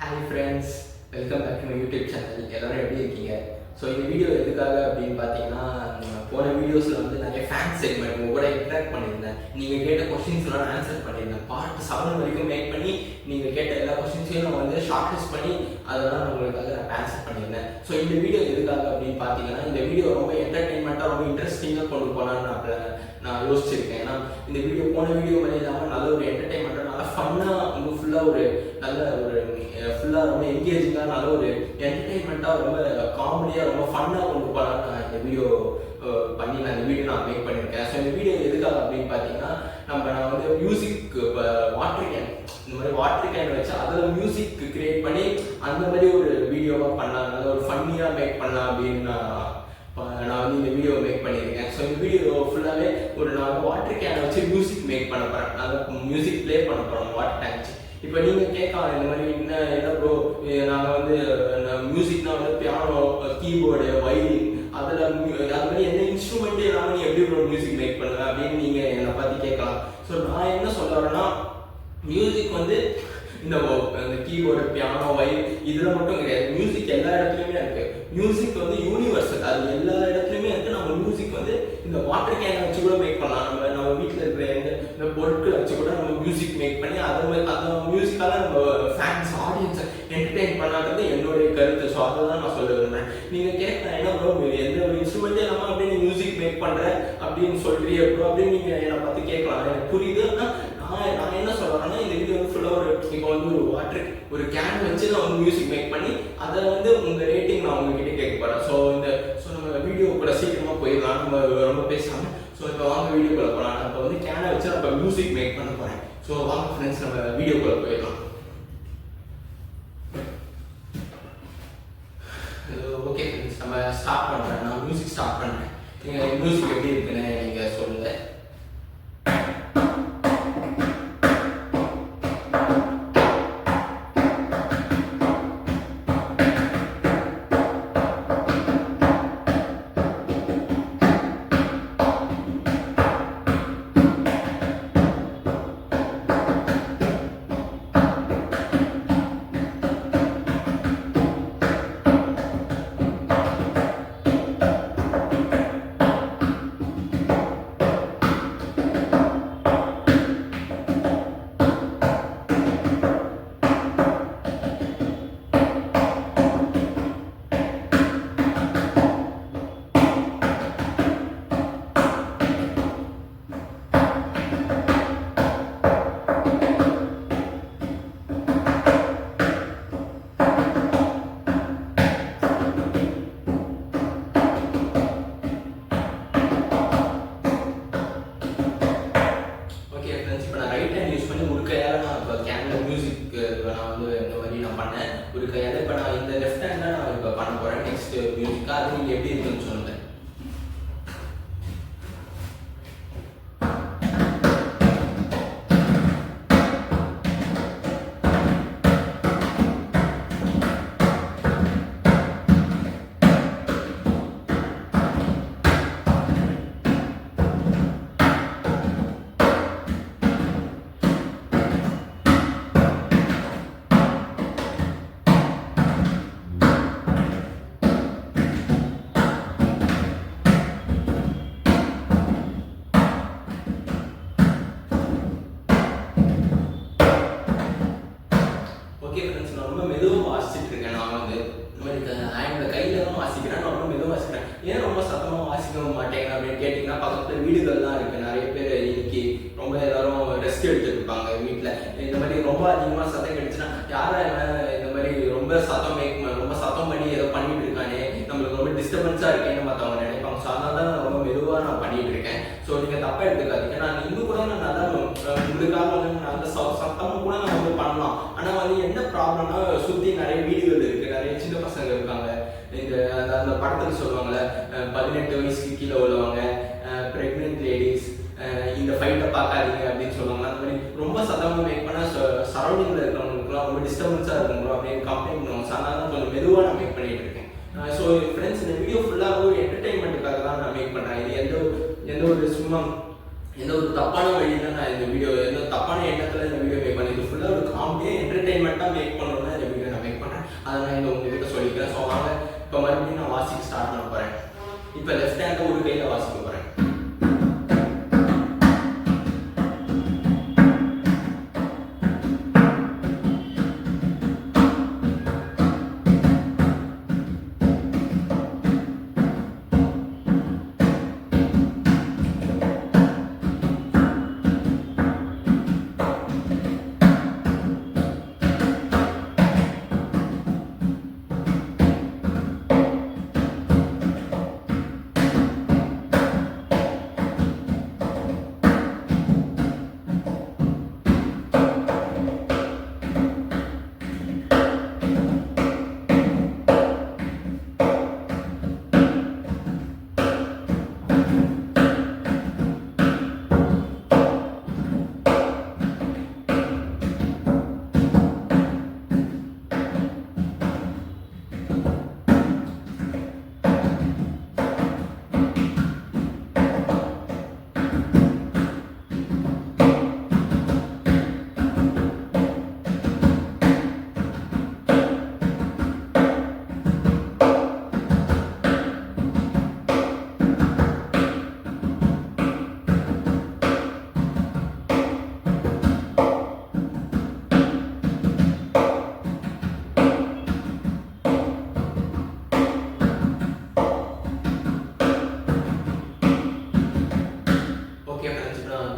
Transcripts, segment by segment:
Hi friends, welcome back to my YouTube channel. எல்லாரும் எப்படி இருக்கீங்க? ஸோ இந்த வீடியோ எதுக்காக அப்படின்னு பார்த்தீங்கன்னா, போன வீடியோஸில் வந்து நிறைய ஃபேன் செக்மெண்ட் உங்க கூட இன்ட்ராக்ட் பண்ணியிருந்தேன். நீங்கள் கேட்ட கொஸ்டின்ஸ்லாம் ஆன்சர் பண்ணியிருந்தேன். பார்ட் 7 வரைக்கும் மேக் பண்ணி நீங்கள் கேட்ட எல்லா கொஸ்டின்ஸையும் நான் வந்து ஷார்ட் லிஸ்ட் பண்ணி அதெல்லாம் உங்களுக்காக நான் ஆன்சர் பண்ணியிருந்தேன். ஸோ இந்த வீடியோ எதுக்காக அப்படின்னு பார்த்தீங்கன்னா, இந்த வீடியோ ரொம்ப என்டர்டெயின்மெண்ட்டாக ரொம்ப இன்ட்ரெஸ்டிங்காக கொண்டு போகலான்னு நான் யோசிச்சிருக்கேன். ஏன்னா இந்த வீடியோ போன வீடியோ மாதிரி இல்லாமல் நல்ல ஒரு என்டர்டெயின்மெண்ட்டாக நல்லா ஃபன்னாக உங்களுக்கு ஃபுல்லாக ஒரு நல்ல ஒரு ஃபுல்லாக ரொம்ப என்கேஜிங்காக நல்ல ஒரு என்டர்டெயின்மெண்ட்டாக ரொம்ப காமெடியாக ரொம்ப ஃபன்னாக கொண்டு போகலான்னு நான் இந்த வீடியோ பண்ணி நான் இந்த வீடியோ நான் மேக் பண்ணியிருக்கேன். ஸோ இந்த வீடியோ எதுக்காக அப்படின்னு பார்த்தீங்கன்னா, நான் வந்து மியூசிக் இப்போ வாட்டர் கேன் இந்த மாதிரி வாட்டர் கேன் வச்சு அதில் மியூசிக் கிரியேட் பண்ணி அந்த மாதிரி ஒரு வீடியோவாக பண்ணலாம், நல்ல ஒரு ஃபன்னியாக மேக் பண்ணலாம் அப்படின்னு நான் வந்து இந்த வீடியோ மேக் பண்ணியிருக்கேன். ஸோ இந்த வீடியோ ஃபுல்லாகவே நான் வாட்டர் கேனை வச்சு மியூசிக் மேக் பண்ண போகிறேன், நாங்கள் மியூசிக் ப்ளே பண்ண போகிறோம் வாட்டர் டேங்க் வச்சு. இப்போ நீங்கள் கேட்கலாம் இந்த மாதிரி என்ன ப்ரோ, நாங்கள் வந்து மியூசிக்னா வந்து பியானோ, கீபோர்டு, வயலின் அதில் அது மாதிரி எந்த இன்ஸ்ட்ருமெண்ட்டே இல்லாமல் நீ எப்படி ப்ரோ மியூசிக் மேக் பண்ணுவேன் அப்படின்னு நீங்கள் என்னை பற்றி கேட்கலாம். ஸோ நான் என்ன சொல்ல வரேன்னா, மியூசிக் வந்து இந்த கீபோர்டு, பியானோ, வயலின் இதில் மட்டும் கிடையாது. மியூசிக் எல்லா இடத்துலையுமே இருக்குது. மியூசிக் வந்து யூனிவர்சல், அது எல்லா இடத்துலையுமே இருக்குது. நம்ம மியூசிக் வந்து இந்த வாட்டர் கேனை வச்சு கூட மேக் பண்ணலாம். நம்ம வீட்டில் இருக்கிற இந்த பொருட்களை வச்சு கூட நம்ம மியூசிக் மேக் பண்ணி அந்த மியூசிக்கால நம்ம ஃபேன்ஸ் ஆடியன்ஸை என்டர்டெயின் பண்ணாங்கிறது என்னுடைய கருத்து. ஸோ அதை தான் நான் சொல்ல விரும்புகிறேன். நீங்கள் கேட்கலாம், என்ன ப்ரோ எந்த ஒரு இன்ஸ்ட்ருமெண்ட்டே இல்லாமல் அப்படின்னு மியூசிக் மேக் பண்ணுறேன் அப்படின்னு சொல்கிறிய ப்ரோ அப்படின்னு நீங்கள் என்னை பார்த்து கேட்கலாம். எனக்கு புரியுது. நான் என்ன சொல்கிறேன்னா, இந்த வீடியோ வந்து ஃபுல்லாக இப்போ வந்து ஒரு கேன் வச்சு நான் வந்து மியூசிக் மேக் பண்ணி அதை வந்து உங்கள் ரேட்டிங் நான் உங்ககிட்ட கேட்க போகிறேன். ஸோ நம்ம வீடியோ கூட சீக்கிரமாக போயிடலாம், நம்ம ரொம்ப பேசாமல். ஸோ இப்போ வாங்க வீடியோக்குள்ளே போகலாம். நான் இப்போ வந்து கேனை வச்சு நம்ம மியூசிக் மேக் பண்ண போகிறேன். ஸோ வாங்க ஃப்ரெண்ட்ஸ், நம்ம வீடியோக்குள்ளே போயிடலாம். ஓகே ஃப்ரெண்ட்ஸ், நம்ம ஸ்டார்ட் பண்ணுறேன். நான் மியூசிக் ஸ்டார்ட் பண்ணுறேன். நீங்கள் மியூசிக் எப்படி இருக்குன்னு நீங்கள் சொல்லுங்கள். ஒரு கையால் இப்போ நான் இந்த லெஃப்ட் ஹேண்டில் நான் இப்போ பண்ண போகிறேன். நெக்ஸ்ட் மியூசிக்காக அது நீங்கள் எப்படி இருக்குன்னு சொல்லுங்கள். ஓகே ஃப்ரெண்ட்ஸ், நான் ரொம்ப மெதுவாக வாசிச்சுட்டு இருக்கேன். நான் வந்து இந்த மாதிரி ஹேண்டில் கையில் தான் வாசிக்கிறேன். நான் ரொம்ப மெதுவாக வாசிக்கிறேன். ஏன் ரொம்ப சத்தமாக வாசிக்க மாட்டேங்க அப்படின்னு கேட்டிங்கன்னா, பக்கத்தில் வீடுகள்லாம் இருக்குது. நிறைய பேர் இன்னைக்கு ரொம்ப எல்லாரும் ரெஸ்ட் எடுத்துருப்பாங்க வீட்டில். இந்த மாதிரி ரொம்ப அதிகமாக சத்தம் கிடைச்சுன்னா, யாரும் இந்த மாதிரி ரொம்ப சத்தம் பண்ணி ஏதோ பண்ணிட்டு இருக்கானே, நம்மளுக்கு ரொம்ப டிஸ்டர்பன்ஸாக இருக்கேன்னு மற்றவங்க நினைப்பாங்க. ஸோ அதனால தான் நான் ரொம்ப மெதுவாக நான் பண்ணிட்டு இருக்கேன். ஸோ நீங்கள் தப்பாக எடுத்துக்காதீங்க. நான் இன்னும் கூட நான் நல்லா உங்களுக்காக வந்து அந்த சத்தமும் கூட நான் வந்து பண்ணலாம். ஆனால் வந்து என்ன ப்ராப்ளம்னா, சுற்றி நிறைய வீடுகள் இருக்குது, நிறைய சின்ன பசங்க இருக்காங்க. இந்த அந்த படத்தில் சொல்லுவாங்கள்ல, 18 வயசுக்கு கீழே உள்ளவங்க, ப்ரெக்னென்ட் லேடிஸ், இந்த ஃபைட்டை பார்க்காதீங்க அப்படின்னு சொல்லுவாங்க. அந்த மாதிரி ரொம்ப சத்தமாக மேக் பண்ணால் சரௌண்டிங்கில் இருக்கிறவங்களுக்குலாம் ரொம்ப டிஸ்டர்பன்ஸாக இருக்குங்களோ அப்படின்னு கம்ப்ளைண்ட் பண்ணுவாங்க. ஸோ அதனால தான் கொஞ்சம் மெதுவாக நான் மேக் பண்ணிட்டு இருக்கேன். ஸோ ஃப்ரெண்ட்ஸ், இந்த வீடியோ ஃபுல்லாக ஒரு என்டர்டெயின்மெண்ட்டுக்காக தான் நான் மேக் பண்ணுறேன். இது எந்த ஒரு சும்மா எந்த ஒரு தப்பான வழியில் நான் இந்த வீடியோ எந்த தப்பான எண்ணத்தில் இந்த வீடியோ மேக் பண்ணேன். இது ஃபுல்லாக ஒரு காமெடியாக என்டர்டெயின்மெண்ட்டாக மேக் பண்ணணும்னா இந்த வீடியோ நான் அதை நான் இந்த உங்ககிட்ட சொல்லிக்கிறேன். ஸோ வாங்க இப்போ மறுபடியும் நான் வாசிக்க ஸ்டார்ட் பண்ண போகிறேன். இப்போ லெஃப்ட் ஹேண்டை ஒரு கையில் வாசிக்க போகிறேன்.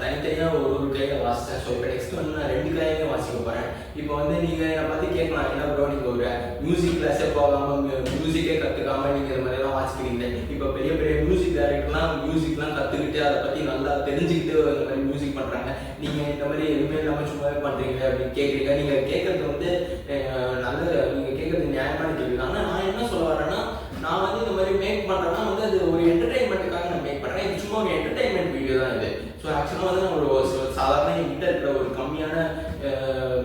தனித்தனியாக ஒரு கையில் வாசித்தேன். ஸோ இப்போ நெக்ஸ்ட் வந்து நான் 2 கையிலையும் வாசிக்க போகிறேன். இப்போ வந்து நீங்கள் என்னை பற்றி கேட்கலாம், என்ன ப்ரோ நீங்கள் ஒரு மியூசிக் கிளாஸே போகாமல் மியூசிக்கே கற்றுக்காமல் நீங்கள் இது மாதிரிலாம் வாசிக்கிறீங்க. இப்போ பெரிய பெரிய மியூசிக் டைரக்டர்லாம் மியூசிக்லாம் கற்றுக்கிட்டு அதை பற்றி நல்லா தெரிஞ்சுக்கிட்டு இந்த மாதிரி மியூசிக் பண்ணுறாங்க. நீங்கள் இந்த மாதிரி எதுவுமே இல்லாமல் சும்மாவே பண்ணுறீங்க அப்படின்னு கேட்குறீங்க. நீங்கள் கேட்குறது வந்து நல்ல, நீங்கள் கேட்குறது நியாயமான கேள்வி. ஆனால் நான் என்ன சொல்ல வரேன்னா, நான் வந்து இந்த மாதிரி மேக் பண்ணுறேன்னா வந்து அது ஒரு என்டர்டெயின்மெண்ட்டுக்காக நான் மேக் பண்ணுறேன். இது சும்மா ஒரு என்டர்டெயின்மெண்ட் வீடியோ தான் இது. ஸோ ஆக்சுவலாக வந்து நான் ஒரு சாதாரண என்கிட்ட இருக்கிற ஒரு கம்மியான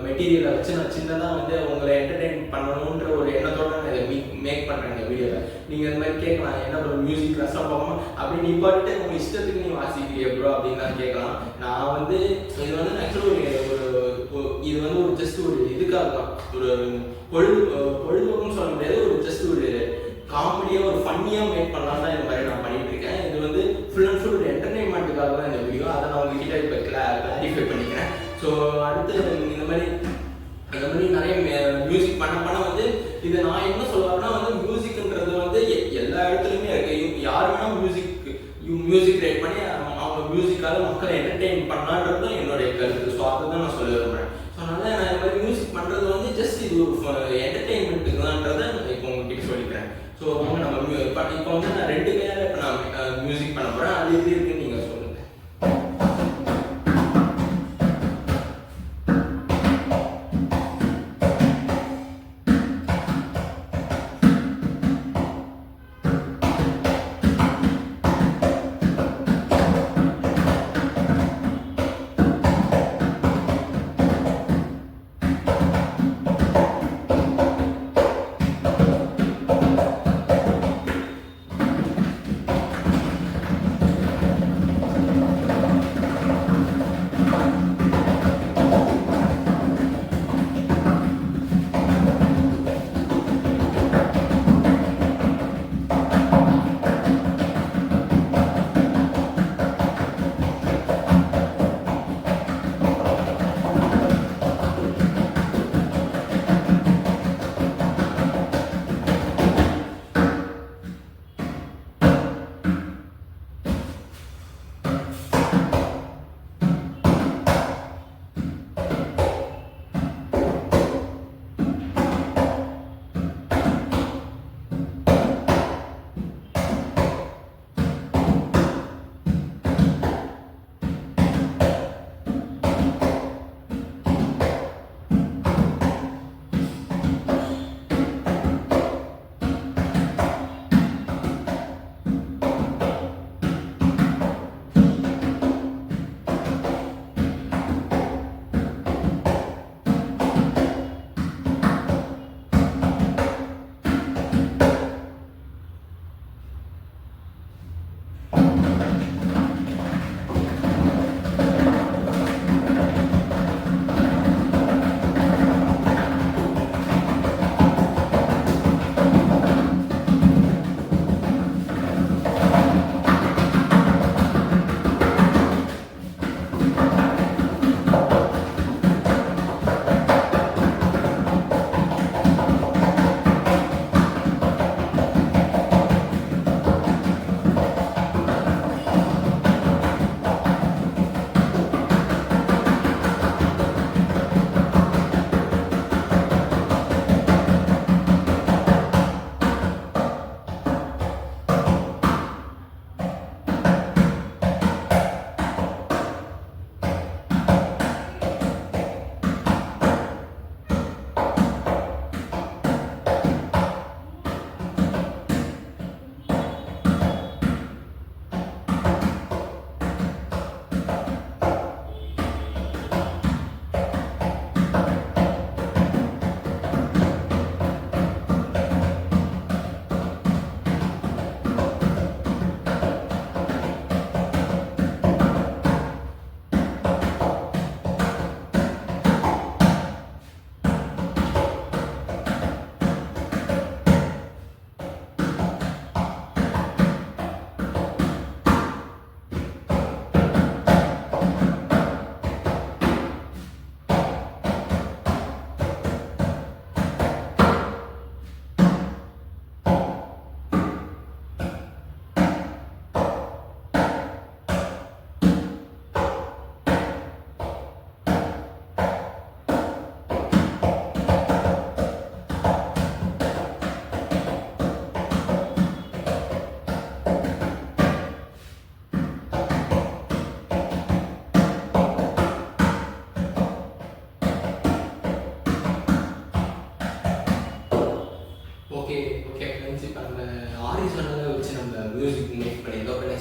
மெட்டீரியலை வச்சு நான் சின்னதாக வந்து உங்களை என்டர்டெயின் பண்ணணுன்ற ஒரு எண்ணத்தோடு நான் இதை மேக் பண்ணுறேன் இந்த வீடியோவில். நீங்கள் இந்த மாதிரி கேட்கலாம், என்ன ப்ரோ மியூசிக் கிளாஸாக போகாமல் அப்படி நீ பாட்டு உங்கள் இஷ்டத்துக்கு நீ வாசிக்கிறிய ப்ரோ அப்படின்னு தான் கேட்கலாம். நான் வந்து இது வந்து ஆக்சுவலாக இது வந்து ஒரு ஜஸ்ட் ஒரு இதுக்காக தான், ஒரு பொழுதுபோக்குன்னு சொல்ல முடியாது, ஒரு ஜஸ்ட் ஒரு காமெடியாக ஒரு ஃபன்னியாக மேக் பண்ணலாம் தான் இந்த மாதிரி நான் பண்ணிட்டு இருக்கேன். இது வந்து ஃபுல் அண்ட் ஃபுல் ஒரு என்டர்டெயின்மெண்ட்டுக்காக தான் இந்த வீடியோ. அதை நான் உங்ககிட்ட இப்போ கிளாரிஃபை பண்ணிக்கிறேன். ஸோ அடுத்து இந்த மாதிரி நிறைய மியூசிக் பண்ண வந்து இதை நான் என்ன சொல்லுவேன்னா வந்து மியூசிக்ன்றது வந்து எல்லா இடத்துலையுமே இருக்கு. யார் வேணால் மியூசிக் ரைட் பண்ணி அவங்க மியூசிக்காக மக்களை என்டர்டெயின் பண்ணலான்றது தான் என்னுடைய கருத்து. ஸோ அதுதான் நான் சொல்ல விரும்புகிறேன். ஸோ அதனால் நான் இந்த மாதிரி மியூசிக் பண்ணுறது வந்து ஜஸ்ட் இது ஒரு என்டர்டெயின்மெண்ட்டுக்கு தான்றதை நான் இப்போ உங்ககிட்ட சொல்லிக்கிறேன். ஸோ அவங்க நம்ம இப்போ வந்து நான் 2 கையால் இப்போ நான் மியூசிக் பண்ண போகிறேன். அது எப்படி இருக்குன்னு நீங்கள் சொல்லுங்கள்.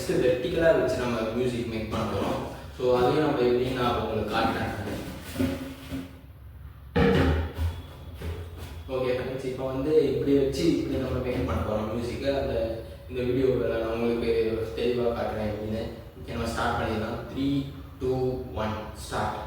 நெக்ஸ்ட்டு வெர்டிக்கலாக வச்சு நம்ம மியூசிக் மேக் பண்ண போகிறோம். ஸோ அதையும் நம்ம எப்படின்னு நான் உங்களுக்கு காட்டுறேன். ஓகே ஃப்ரெண்ட்ஸ், இப்போ வந்து இப்படி வச்சு இப்படி நம்ம மேக் பண்ண போகிறோம் மியூசிக்கை. இந்த வீடியோவில் நான் உங்களுக்கு தெளிவாக காட்டுறேன் எப்படின்னு. ஓகே, நம்ம ஸ்டார்ட் பண்ணிடலாம். 3, 2, 1 ஸ்டார்ட்.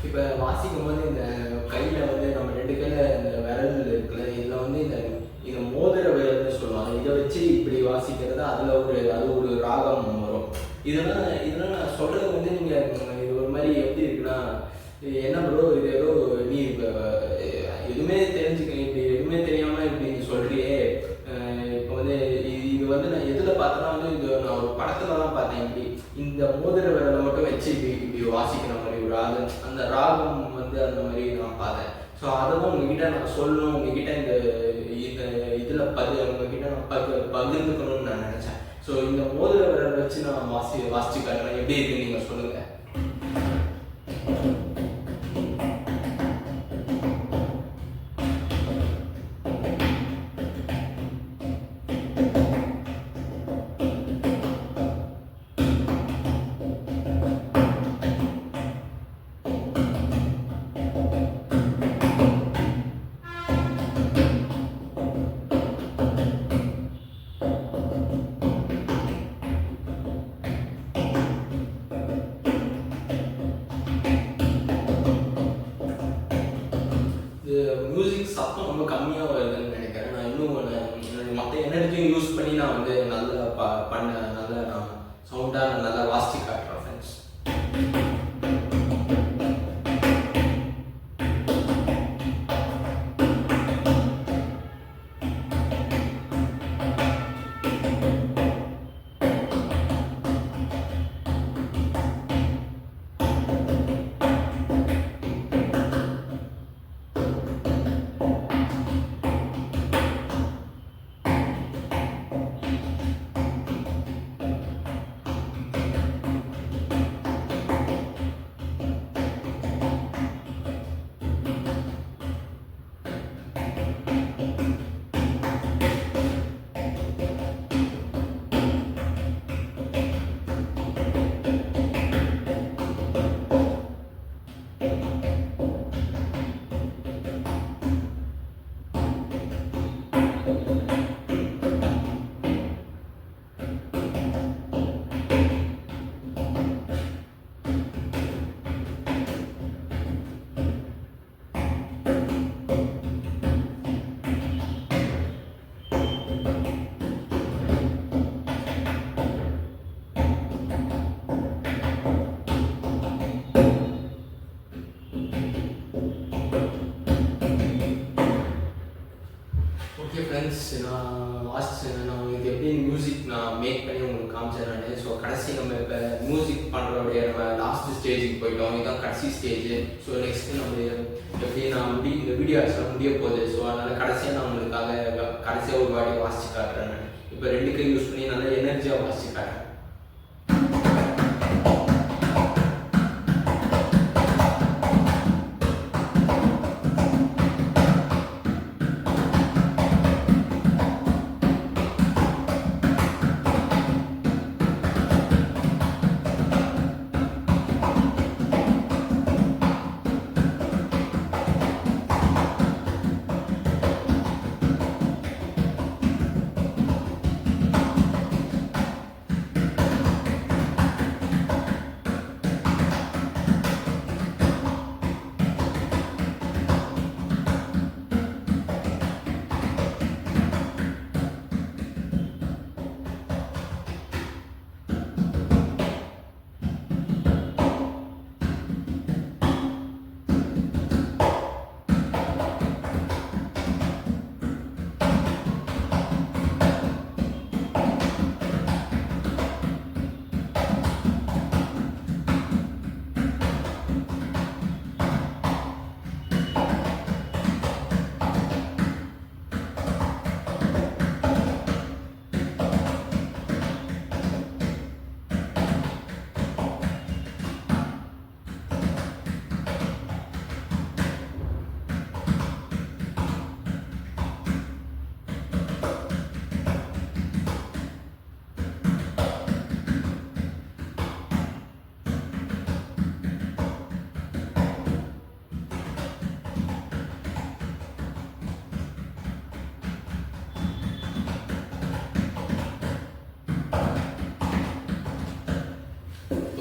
இப்போ வாசிக்கும் போது இந்த கையில் வந்து நம்ம 2 கையில் இந்த விரல் இருக்குல்ல, இதில் வந்து இந்த மோதிர விரல்னு சொல்லுவாங்க. இதை வச்சு இப்படி வாசிக்கிறது, அது ஒரு ராகம் வரும். இதெல்லாம் நான் சொல்கிறது வந்து நீங்கள் இது ஒரு மாதிரி எப்படி இருக்குன்னா, என்ன ப்ரோ இது ஏதோ நீ இப்போ எதுவுமே எதுவுமே தெரியாமல் இப்படி நீ சொல்கிறியே. இப்போ வந்து இது வந்து நான் எதில் பார்த்தேன்னா வந்து இது நான் ஒரு படத்தில் தான் பார்த்தேன். இப்படி இந்த மோதிர விரலை மட்டும் வச்சு இப்படி வாசிக்கிற மாதிரி ஒரு அந்த ராகம் வந்து அந்த மாதிரி நான் பார்த்தேன். ஸோ அதெல்லாம் உங்ககிட்ட நான் சொல்லணும், உங்ககிட்ட இந்த இதில் உங்ககிட்ட நான் பகிர்ந்துக்கணும்னு நான் நினச்சேன். ஸோ இந்த மோதிர விரலை வச்சு நான் வாசிச்சு காட்டுறேன். எப்படி இருக்குன்னு நீங்கள் சொல்லுங்கள். மியூசிக் சத்தம் ரொம்ப கம்மியாக வருதுன்னு நினைக்கிறேன். நான் இன்னும் மற்ற எனர்ஜியும் யூஸ் பண்ணி நான் வந்து நல்லா நல்லா நான் சவுண்டாக நல்லா வாசிச்சு காட்டுறேன் ஃப்ரெண்ட்ஸ். நான் உங்களுக்கு எப்படி மியூசிக் நான் மேக் பண்ணி உங்களுக்கு காமிச்சேன் நான். ஸோ கடைசி நம்ம இப்போ மியூசிக் பண்ணுறோடைய நம்ம லாஸ்ட் ஸ்டேஜுக்கு போயிட்டோம். இதுதான் கடைசி ஸ்டேஜ். ஸோ நெக்ஸ்ட்டு நம்ம எப்படி நான் இந்த வீடியோ ஆக்சுவலாக முடிய போகுது. ஸோ அதனால் கடைசியாக நான் உங்களுக்காக கடைசியாக ஒரு வாட்டி வாசிச்சு காட்டுறேன் நான். இப்போ 2 கை யூஸ் பண்ணி நல்லா எனர்ஜியாக வாசிச்சு காட்டுறேன்.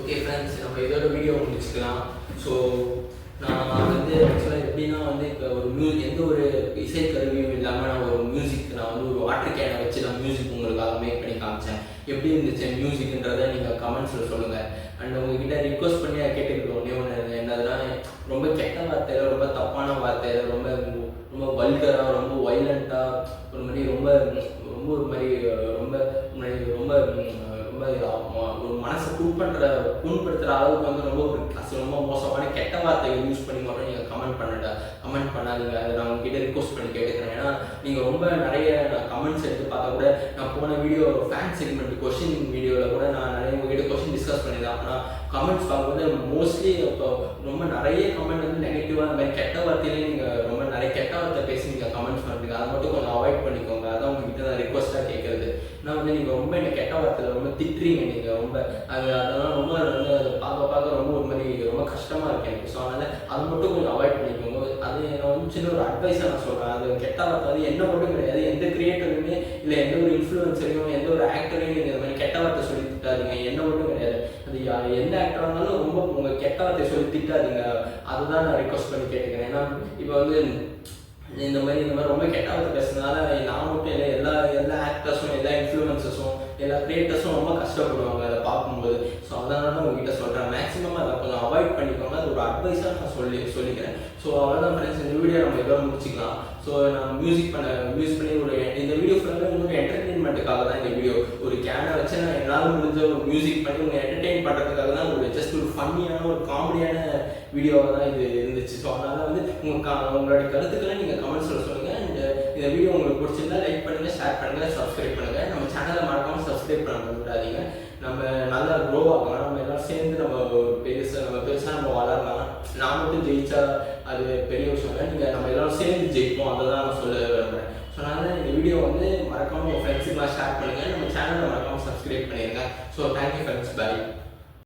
ஓகே ஃப்ரெண்ட்ஸ், நம்ம இதோட வீடியோ முடிச்சுக்கலாம். ஸோ நான் வந்து ஆக்சுவலாக எப்படின்னா வந்து இப்போ ஒரு எந்த ஒரு இசைக்கருவியும் இல்லாமல் நான் ஒரு மியூசிக் நான் வந்து ஒரு வாட்டர் கேனை வச்சு நான் மியூசிக் உங்களுக்காக மேக் பண்ணி காமிச்சேன். எப்படி இருந்துச்சு மியூசிக்ன்றதை நீங்கள் கமெண்ட்ஸில் சொல்லுங்கள். அண்ட் உங்ககிட்ட ரிக்வஸ்ட் பண்ணி கேட்டுக்கிட்டு ஒன்று என்னதுன்னா, ரொம்ப கெட்ட வார்த்தையில், ரொம்ப தப்பான வார்த்தையில், ரொம்ப ரொம்ப வல்கராக, ரொம்ப வைலண்ட்டாக, ஒரு மாதிரி ரொம்ப ரொம்ப ஒரு மாதிரி ரொம்ப ரொம்ப ரொம்ப ஒரு மனசை புண்படுத்துகிற அளவுக்கு வந்து ரொம்ப மோசமான கெட்ட வார்த்தைகள் யூஸ் பண்ணி மட்டும் நீங்கள் கமெண்ட் பண்ணாதீங்க. அதை நான் உங்ககிட்ட ரிக்வஸ்ட் பண்ணி கேட்டுக்கிறேன். ஏன்னா நீங்கள் ரொம்ப நிறைய கமெண்ட்ஸ் எடுத்து பார்த்தா கூட நான் போன வீடியோ ஃபேன் செக்மெண்ட் கொஸ்டின் வீடியோவில் கூட நான் நிறைய உங்ககிட்ட கொஸ்டின் டிஸ்கஸ் பண்ணியிருந்தேன். ஆனால் கமெண்ட்ஸ் பார்க்கும்போது மோஸ்ட்லி இப்போ ரொம்ப நிறைய கமெண்ட் வந்து நெகட்டிவாக அந்த மாதிரி கெட்ட வார்த்தையிலேயே நீங்கள் ரொம்ப நிறைய கெட்ட வார்த்தை பேசி நீங்கள் கமெண்ட்ஸ் பண்ணுறீங்க. அதை மட்டும் கொஞ்சம் அவாய்ட் பண்ணிக்கோங்க. அதான் உங்ககிட்ட நான் ரிக்வஸ்ட்டாக கேட்குறது. நான் வந்து நீங்கள் ரொம்ப என்ன கெட்ட வார்த்தையில் ரொம்ப திட்டுறீங்க. நீங்கள் ரொம்ப அதெல்லாம் ரொம்ப வந்து பார்க்க ரொம்ப ஒரு மாதிரி ரொம்ப கஷ்டமாக இருக்கு எனக்கு. ஸோ அதனால் அதை மட்டும் கொஞ்சம் அவாய்ட் பண்ணிக்கோங்க. அது நான் வந்து சின்ன ஒரு அட்வைஸாக நான் சொல்கிறேன். அது கெட்ட வார்த்தை அது என்ன மட்டும் கிடையாது. எந்த கிரியேட்டருமே இல்லை எந்த ஒரு இன்ஃப்ளூயன்சரையும் எந்த ஒரு ஆக்டரையும் நீங்கள் இந்த மாதிரி கெட்ட வார்த்தை சொல்லி திட்டாதீங்க. என்ன மட்டும் கிடையாது. அது எந்த ஆக்டராக இருந்தாலும் ரொம்ப உங்கள் கெட்ட வார்த்தை சொல்லி திட்டாதீங்க. அதுதான் நான் ரிக்வஸ்ட் பண்ணி கேட்டுக்கிறேன். ஏன்னா இப்போ வந்து இந்த மாதிரி ரொம்ப கெட்ட வார்த்தை பேசுறதுனால நான் மட்டும் இல்லை, எல்லா ஆக்டர்ஸும் எல்லா இன்ஃப்ளூயன்சஸும் எல்லா கிரியேட்டர்ஸும் ரொம்ப கஷ்டப்படுவாங்க அதை பார்க்கும்போது. ஸோ அதனால தான் உங்ககிட்ட சொல்கிறேன். மேக்ஸிமம் அதை கொஞ்சம் அவாய்ட் பண்ணிக்கோங்க. அது ஒரு அட்வைஸாக நான் சொல்லிக்கிறேன். ஸோ அவ்வளோதான் ஃப்ரெண்ட்ஸ், இந்த வீடியோ நம்ம இதோட முடிச்சிக்கலாம். ஸோ நான் யூஸ் பண்ணி இந்த வீடியோ ஃபுல்லாக உங்களுக்கு என்டர்டெயின்மெண்ட்டுக்காக தான் இந்த வீடியோ. ஒரு கேனை வச்சு நான் என்னால் முடிஞ்ச ஒரு மியூசிக் பண்ணி உங்களை என்டர்டெயின் பண்ணுறதுக்காக தான் ஒரு ஜஸ்ட் ஒரு ஃபன்னியான ஒரு காமெடியான வீடியோவாக தான் இது இருந்துச்சு. ஸோ அதனால் வந்து உங்களுடைய கருத்துக்களை நீங்கள் கமெண்ட்ஸில் சொல்லுங்கள். அண்ட் இந்த வீடியோ உங்களுக்கு பிடிச்சிருந்தா லைக் பண்ணுங்கள், ஷேர் பண்ணுங்கள், சப்ஸ்கிரைப் பண்ணுங்கள். நம்ம சேனலை மறக்காமல் சப்ஸ்கிரைப் பண்ண விடாதீங்க. நம்ம நல்லா க்ரோ ஆகலாம். நம்ம எல்லாம் சேர்ந்து நம்ம பெருசாக நம்ம வளரலாம். நான் மட்டும் ஜெயிச்சா அது பெரிய விஷயம் இல்லை. நம்ம எல்லாம் சேர்ந்து ஜெயிப்போம். அதை தான் நான் சொல்ல விரும்புகிறேன். ஸோ அதனால் இந்த வீடியோ வந்து மறக்காமல் உங்கள் ஃப்ரெண்ட்ஸுக்கெலாம் ஷேர் பண்ணுங்கள். நம்ம சேனலை மறக்காமல் சப்ஸ்கிரைப் பண்ணிடுங்க. So thank you friends, by.